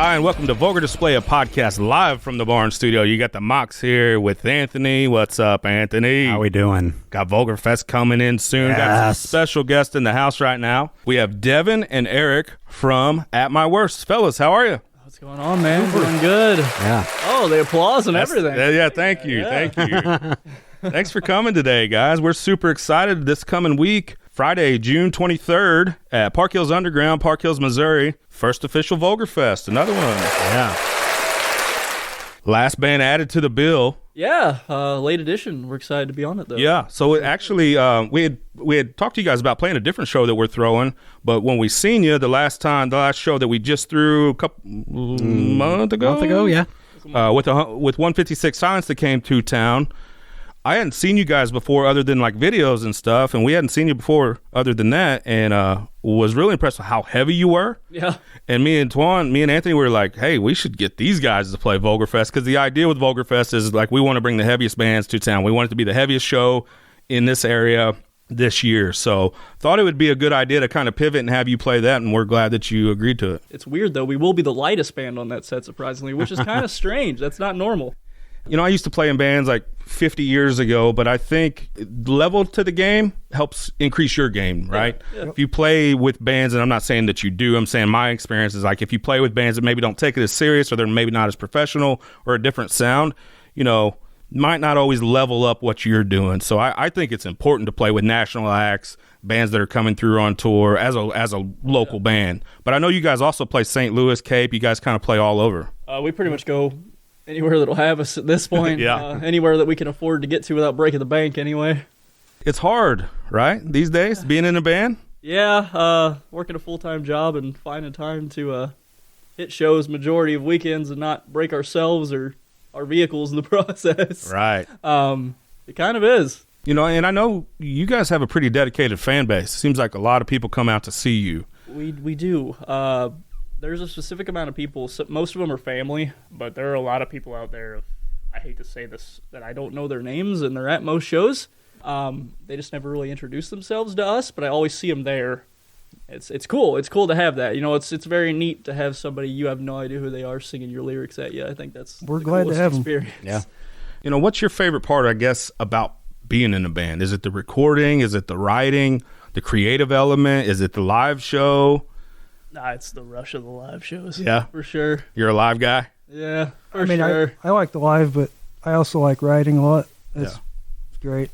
Hi, and welcome to Vulgar Display, a podcast live from the Barn Studio. You got the Mox here with Anthony. What's up, Anthony? How we doing? Got Vulgar Fest coming in soon. Yes. Got some special guests in the house right now. We have Devin and Eric from At My Worst. Fellas, how are you? What's going on, man? Doing good. Yeah. Oh, the applause and everything. Yeah, thank you. Yeah. Thank you. Thanks for coming today, guys. We're super excited this coming week. Friday, June 23rd at Park Hills Underground, Park Hills, Missouri. First official Vulgar Fest. Another one. Yeah. Last band added to the bill. Yeah, late edition. We're excited to be on it, though. Yeah, so it actually, we had talked to you guys about playing a different show that we're throwing, but when we seen you the last show that we just threw a couple month ago, yeah. with 156 Silence that came to town. I hadn't seen you guys before other than like videos and stuff, and we hadn't seen you before other than that, and was really impressed with how heavy you were. Yeah. And me and Anthony were like, hey, we should get these guys to play Vulgar Fest, because the idea with Vulgar Fest is like we want to bring the heaviest bands to town. We want it to be the heaviest show in this area this year. So thought it would be a good idea to kind of pivot and have you play that, and we're glad that you agreed to it. It's weird, though. We will be the lightest band on that set, surprisingly, which is kind of strange. That's not normal. You know, I used to play in bands like 50 years ago, but I think level to the game helps increase your game, right? Yeah. If you play with bands, and I'm not saying that you do, I'm saying my experience is like if you play with bands that maybe don't take it as serious, or they're maybe not as professional, or a different sound, you know, might not always level up what you're doing. So I think it's important to play with national acts, bands that are coming through on tour as a local band. But I know you guys also play St. Louis, Cape. You guys kind of play all over. We pretty much go anywhere that'll have us at this point. Yeah. Anywhere that we can afford to get to without breaking the bank anyway. It's hard, right, these days, being in a band? Yeah, working a full-time job and finding time to hit shows majority of weekends and not break ourselves or our vehicles in the process. Right. It kind of is. You know, and I know you guys have a pretty dedicated fan base. Seems like a lot of people come out to see you. We do. There's a specific amount of people. So most of them are family, but there are a lot of people out there, I hate to say this, that I don't know their names, and they're at most shows. They just never really introduce themselves to us, but I always see them there. It's cool. It's cool to have that. You know, it's very neat to have somebody you have no idea who they are singing your lyrics at you. I think we're glad to have them. Experience. Yeah. You know, what's your favorite part, I guess, about being in a band? Is it the recording? Is it the writing? The creative element? Is it the live show? Nah, it's the rush of the live shows. Yeah. For sure. You're a live guy? Yeah, for I mean, sure. I like the live, but I also like writing a lot. It's great.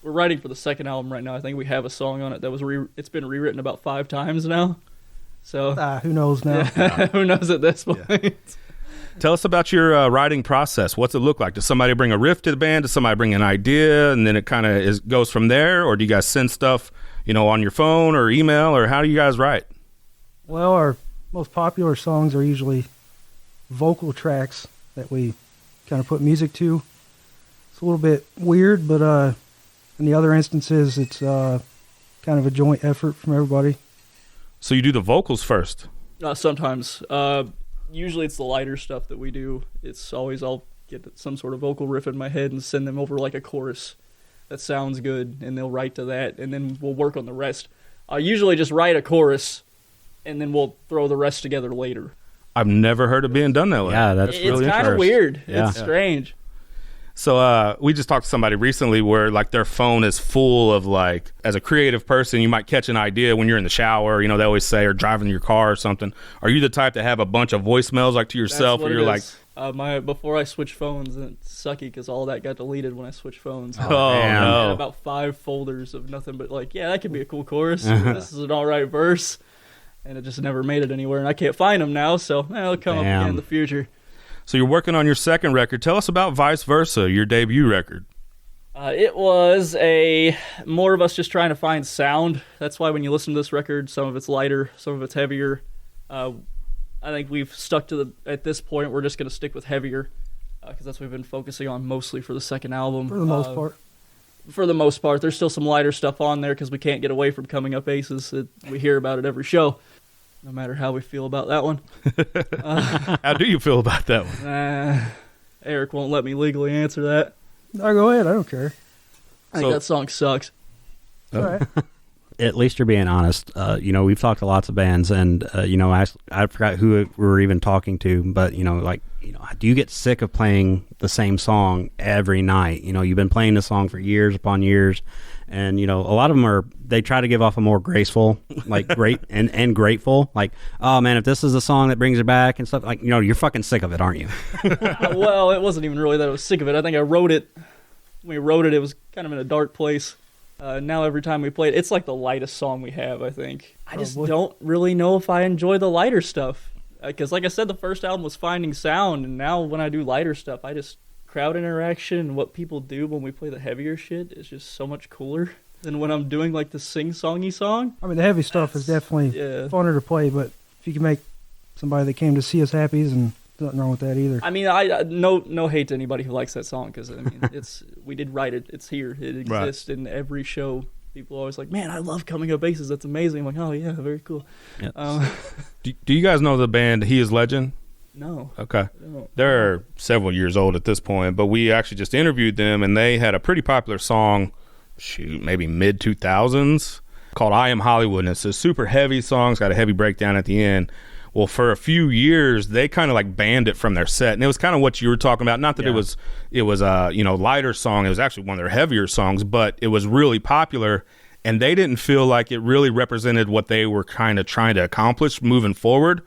We're writing for the second album right now. I think we have a song on it that was it's been rewritten about 5 times now. So Who knows now? yeah, who knows at this point? Yeah. Tell us about your writing process. What's it look like? Does somebody bring a riff to the band? Does somebody bring an idea, and then it kind of goes from there? Or do you guys send stuff, you know, on your phone or email, or how do you guys write? Well, our most popular songs are usually vocal tracks that we kind of put music to. It's a little bit weird, but in the other instances, it's kind of a joint effort from everybody. So you do the vocals first? Sometimes. Usually it's the lighter stuff that we do. It's always I'll get some sort of vocal riff in my head and send them over like a chorus that sounds good, and they'll write to that, and then we'll work on the rest. I usually just write a chorus, and then we'll throw the rest together later. I've never heard it being done that way. Yeah, that's really It's kind of interesting. weird. Yeah. It's strange. So we just talked to somebody recently where like their phone is full of like, as a creative person, you might catch an idea when you're in the shower, you know, they always say, or driving your car or something. Are you the type to have a bunch of voicemails like to yourself, That's what or you're it like, is. Before I switched phones, and it's sucky because all that got deleted when I switched phones. oh, I had no. about 5 folders of nothing but like, yeah, that could be a cool chorus. This is an all right verse. And it just never made it anywhere, and I can't find them now, so it'll come up again in the future. So you're working on your second record. Tell us about Vice Versa, your debut record. It was more of us just trying to find sound. That's why when you listen to this record, some of it's lighter, some of it's heavier. I think we've stuck to at this point, we're just going to stick with heavier, because that's what we've been focusing on mostly for the second album. For the most part. For the most part. There's still some lighter stuff on there because we can't get away from Coming Up Aces. We hear about it every show, no matter how we feel about that one. How do you feel about that one? Eric won't let me legally answer that. No, go ahead. I don't care. I think that song sucks. All right. At least you're being honest. We've talked to lots of bands, and I forgot who we were even talking to, but do you get sick of playing the same song every night? You've been playing the song for years upon years, and a lot of them they try to give off a more graceful, like great and grateful, like, oh man, if this is the song that brings you back and stuff, you're fucking sick of it, aren't you? Well, it wasn't even really that I was sick of it. I think I wrote it. When we wrote it, it was kind of in a dark place. Now every time we play it, it's like the lightest song we have, I think. I just don't really know if I enjoy the lighter stuff. Because like I said, the first album was finding sound, and now when I do lighter stuff, crowd interaction and what people do when we play the heavier shit is just so much cooler than when I'm doing like the sing-songy song. I mean, the heavy stuff is definitely funner to play, but if you can make somebody that came to see us happy, and nothing wrong with that either. I mean, no hate to anybody who likes that song, because I mean, we did write it. It's here. It exists in every show. People are always like, "Man, I love Coming Up Bases. That's amazing." I'm like, "Oh yeah, very cool." Yep. Do you guys know the band He Is Legend? No. Okay. They're several years old at this point, but we actually just interviewed them, and they had a pretty popular song, maybe mid-2000s, called I Am Hollywood, and it's a super heavy song. It's got a heavy breakdown at the end. Well, for a few years, they kind of like banned it from their set, and it was kind of what you were talking about. Not that it was lighter song. It was actually one of their heavier songs, but it was really popular, and they didn't feel like it really represented what they were kind of trying to accomplish moving forward.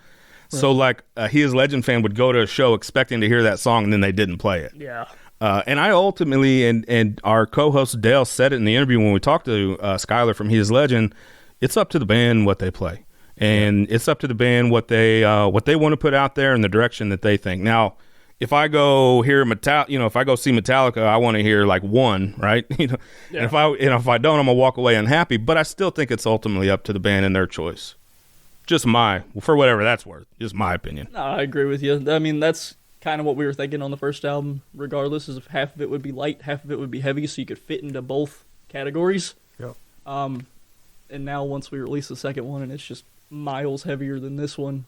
Right. So, like, He Is Legend fan would go to a show expecting to hear that song, and then they didn't play it. Yeah. And I ultimately, and our co-host Dale said it in the interview when we talked to Skylar from He Is Legend, it's up to the band what they play. And it's up to the band what they want to put out there and the direction that they think. Now, if I go hear if I go see Metallica, I want to hear like one, right? And if I don't, I'm gonna walk away unhappy. But I still think it's ultimately up to the band and their choice. For whatever that's worth, just my opinion. No, I agree with you. I mean, that's kind of what we were thinking on the first album. Regardless, is if half of it would be light, half of it would be heavy, so you could fit into both categories. Yep. And now once we release the second one, and it's just miles heavier than this one,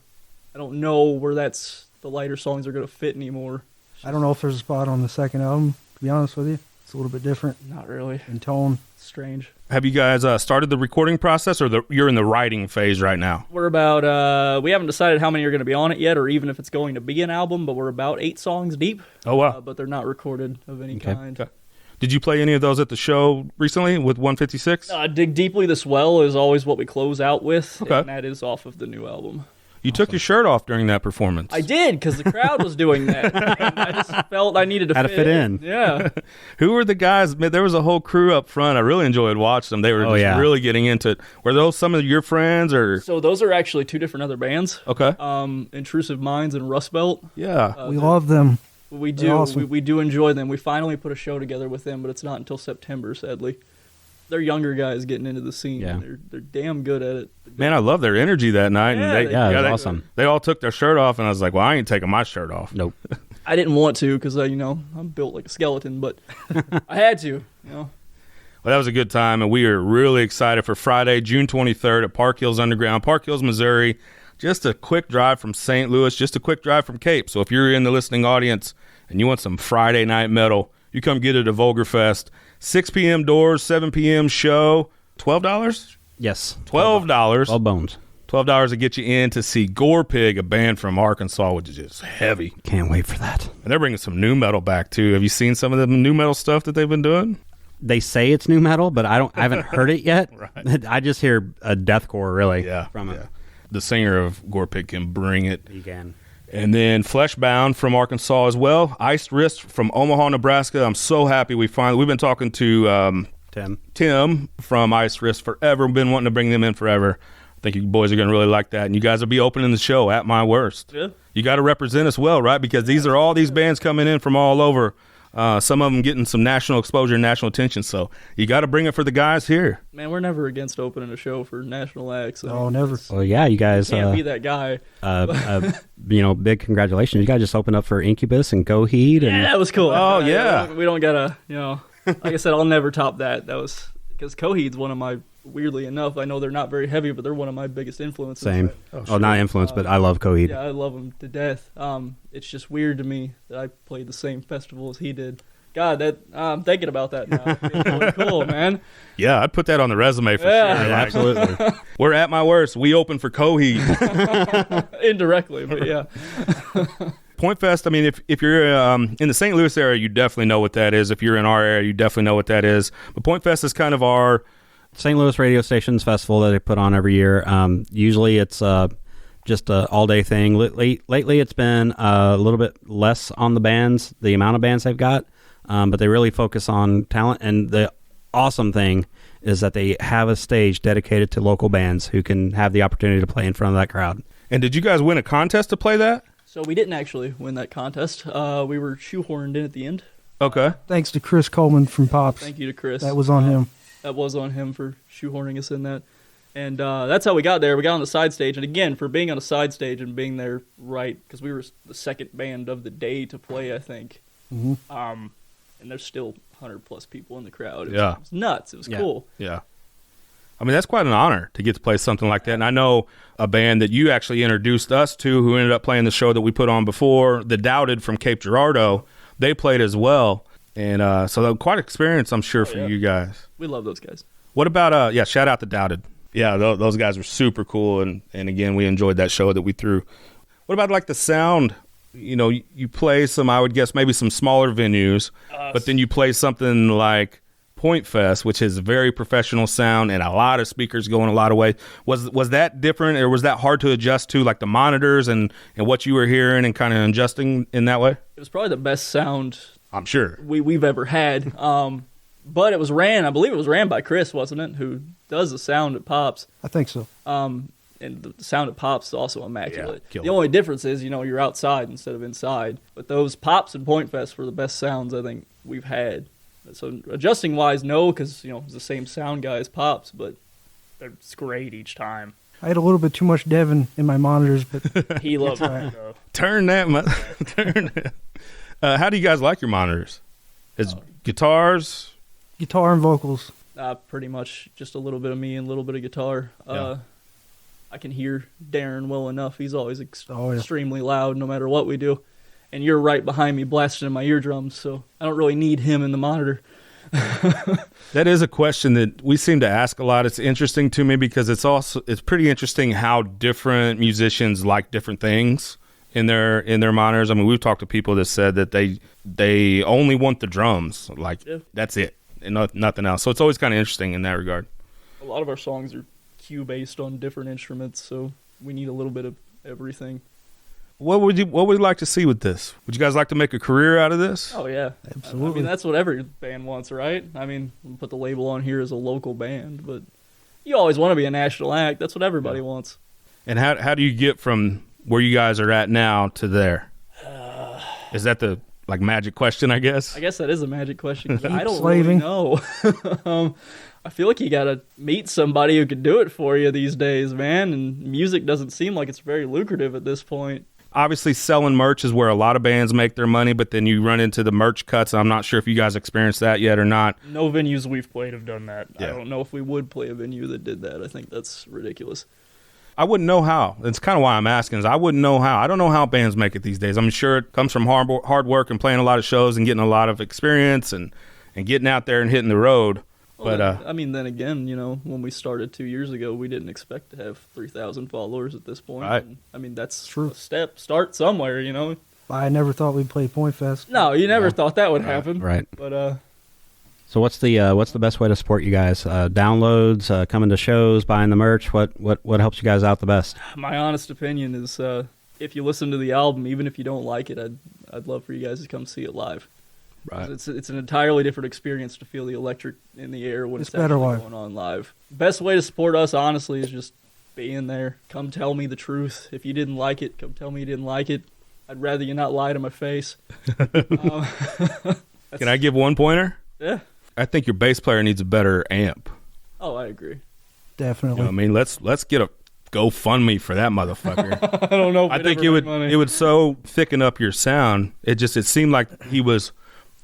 I don't know where the lighter songs are going to fit anymore. I don't know if there's a spot on the second album, to be honest with you. It's a little bit different. Not really. In tone. Strange. Have you guys started the recording process, or you're in the writing phase right now? We're about, we haven't decided how many are going to be on it yet, or even if it's going to be an album, but we're about 8 songs deep. Oh, wow. But they're not recorded of any kind. Okay. Did you play any of those at the show recently with 156? Dig Deeply This Well is always what we close out with, okay. And that is off of the new album. You took your shirt off during that performance. I did, because the crowd was doing that. And I just felt I needed to fit in. Yeah. Who were the guys? Man, there was a whole crew up front. I really enjoyed watching them. They were really getting into it. Were those some of your friends? Or So those are actually 2 different other bands. Okay. Intrusive Minds and Rust Belt. Yeah. We love them. We do. Awesome. We do enjoy them. We finally put a show together with them, but it's not until September, sadly. They're younger guys getting into the scene. Yeah. They're damn good at it. Man, I love their energy that night. Yeah, and it was awesome. They all took their shirt off, and I was like, well, I ain't taking my shirt off. Nope. I didn't want to because, I'm built like a skeleton, but I had to, Well, that was a good time, and we are really excited for Friday, June 23rd at Park Hills Underground, Park Hills, Missouri. Just a quick drive from St. Louis, just a quick drive from Cape. So if you're in the listening audience and you want some Friday night metal, you come get it at Vulgar Fest. 6 p.m. doors, 7 p.m. show. $12? Yes. $12. 12 bones. $12 to get you in to see Gore Pig, a band from Arkansas, which is just heavy. Can't wait for that. And they're bringing some new metal back, too. Have you seen some of the new metal stuff that they've been doing? They say it's new metal, but I haven't heard it yet. Right. I just hear a deathcore, really, from it. The singer of Gore Pig can bring it. He can. And then Fleshbound from Arkansas as well. Iced Wrist from Omaha, Nebraska. I'm so happy we've been talking to Tim from Iced Wrist forever. We've been wanting to bring them in forever. I think you boys are going to really like that. And you guys will be opening the show at My Worst. Yeah. You got to represent us well, right? Because these are all these bands coming in from all over. Some of them getting some national exposure and national attention. So you got to bring it for the guys here. Man, we're never against opening a show for national acts. Oh, never. Well, yeah, you guys can't be that guy. Big congratulations. You guys just opened up for Incubus and Coheed. Yeah, that was cool. Oh, yeah. We don't gotta, like I said, I'll never top that. That was because Coheed's one of my. Weirdly enough, I know they're not very heavy, but they're one of my biggest influences. Same. Not influence, but I love Coheed. Yeah, I love them to death. It's just weird to me that I played the same festival as he did. God, that I'm thinking about that now. It's really cool, man. Yeah, I'd put that on the resume for sure. Yeah, absolutely. We're at my worst. We open for Coheed. Indirectly, but yeah. Point Fest, I mean, if you're in the St. Louis area, you definitely know what that is. If you're in our area, you definitely know what that is. But Point Fest is kind of our St. Louis radio stations festival that they put on every year. Usually it's just an all-day thing. Lately it's been a little bit less on the bands, the amount of bands they've got, but they really focus on talent. And the awesome thing is that they have a stage dedicated to local bands who can have the opportunity to play in front of that crowd. And did you guys win a contest to play that? So we didn't actually win that contest. We were shoehorned in at the end. Okay. Thanks to Chris Coleman from Pops. Thank you to Chris. That was on him. That was on him for shoehorning us in that. And that's how we got there. We got on the side stage. And again, for being on a side stage and being there right, because we were the second band of the day to play, I think. Mm-hmm. And there's still 100-plus people in the crowd. It was nuts. It was Yeah. cool. Yeah. I mean, that's quite an honor to get to play something like that. And I know a band that you actually introduced us to who ended up playing the show that we put on before, The Doubted from Cape Girardeau. They played as well. And so that was quite an experience, I'm sure, for you guys. We love those guys. What about, shout out to Doubted. Yeah, those guys were super cool. And again, we enjoyed that show that we threw. What about like the sound? You know, you play some, I would guess, maybe some smaller venues, but then you play something like Point Fest, which is very professional sound and a lot of speakers going a lot of ways. Was that different, or was that hard to adjust to, like the monitors and what you were hearing and kind of adjusting in that way? It was probably the best sound I'm sure we've ever had. But it was I believe it was ran by Chris, wasn't it? Who does the sound at Pops. I think so. And the sound at Pops is also immaculate. Yeah, the only difference is, you're outside instead of inside. But those Pops and Point Fest were the best sounds I think we've had. So adjusting wise, no, because it's the same sound guy as Pops, but it's great each time. I had a little bit too much Devin in my monitors, but He loves Right. it though. turn that. How do you guys like your monitors? Is guitars? guitar and vocals. Pretty much just a little bit of me and a little bit of guitar. Yeah. I can hear Darren well enough. He's always Oh, yeah. extremely loud no matter what we do. And you're right behind me blasting in my eardrums, so I don't really need him in the monitor. That is a question that we seem to ask a lot. It's interesting to me because it's pretty interesting how different musicians like different things in their monitors. I mean, we've talked to people that said that they only want the drums, like that's it, and nothing else. So it's always kind of interesting in that regard. A lot of our songs are cue based on different instruments, so we need a little bit of everything. What would you like to see with this? Would you guys like to make a career out of this? Oh yeah, Absolutely. I mean, that's what every band wants, right? I mean, we put the label on here as a local band, but you always want to be a national act. That's what everybody wants. And how do you get from where you guys are at now to there? Is that the magic question, I guess? I guess that is a magic question. 'Cause I don't slaving. really know. I feel like you gotta meet somebody who could do it for you these days, man. And music doesn't seem like it's very lucrative at this point. Obviously, selling merch is where a lot of bands make their money, but then you run into the merch cuts. I'm not sure if you guys experienced that yet or not. No venues we've played have done that. Yeah. I don't know if we would play a venue that did that. I think that's ridiculous. I wouldn't know how. That's kind of why I'm asking. Is I wouldn't know how. I don't know how bands make it these days. I'm sure it comes from hard work and playing a lot of shows and getting a lot of experience and getting out there and hitting the road. Well, But then again, when we started 2 years ago, we didn't expect to have 3,000 followers at this point. Right. And, that's True. a step. Start somewhere, I never thought we'd play Point Fest. No, you never thought that would happen. Right. But So what's the best way to support you guys? Downloads, coming to shows, buying the merch. What helps you guys out the best? my honest opinion is, if you listen to the album, even if you don't like it, I'd love for you guys to come see it live. right. It's an entirely different experience to feel the electric in the air when It's it's better actually live. going on live. Best way to support us, honestly, is just being there. Come tell me the truth. If you didn't like it, come tell me you didn't like it. I'd rather you not lie to my face. Can I give one pointer? Yeah. I think your bass player needs a better amp. Oh, I agree. Definitely. You know what I mean, let's get a GoFundMe for that motherfucker. I don't know if I think it would so thicken up your sound. It seemed like he was,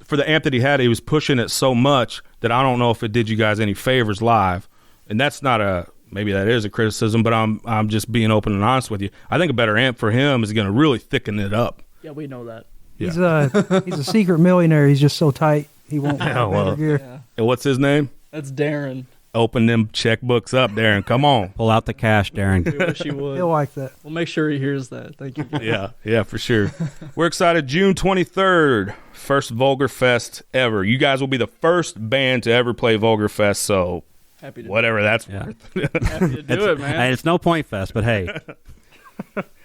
for the amp that he was pushing it so much that I don't know if it did you guys any favors live. And that's not maybe that is a criticism, but I'm just being open and honest with you. I think a better amp for him is going to really thicken it up. Yeah, we know that. He's a secret millionaire. He's just so tight he won't buy Yeah, well. better gear. Yeah. And what's his name? That's Darren. Open them checkbooks up, Darren. Come on. Pull out the cash, Darren. We wish he would. He'll like that. We'll make sure he hears that. Thank you. Yeah, for sure. We're excited. June 23rd, first Vulgar Fest ever. You guys will be the first band to ever play Vulgar Fest, so Happy to whatever that's Yeah. worth. Happy to do it, man. Hey, it's no point fest, but hey,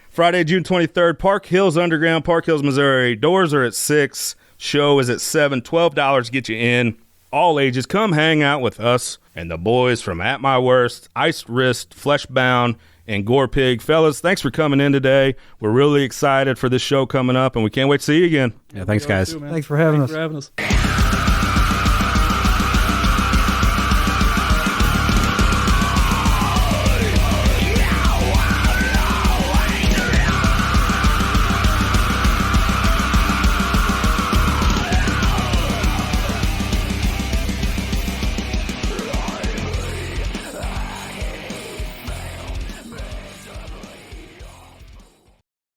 Friday, June 23rd, Park Hills Underground, Park Hills, Missouri. Doors are at 6. Show is at 7. $12 get you in. All ages. Come hang out with us and the boys from At My Worst, Iced Wrist, Fleshbound, and Gore Pig. Fellas, thanks for coming in today. We're really excited for this show coming up, and we can't wait to see you again. yeah, thanks, guys. Too, man. Thanks for having us. Thanks for having us.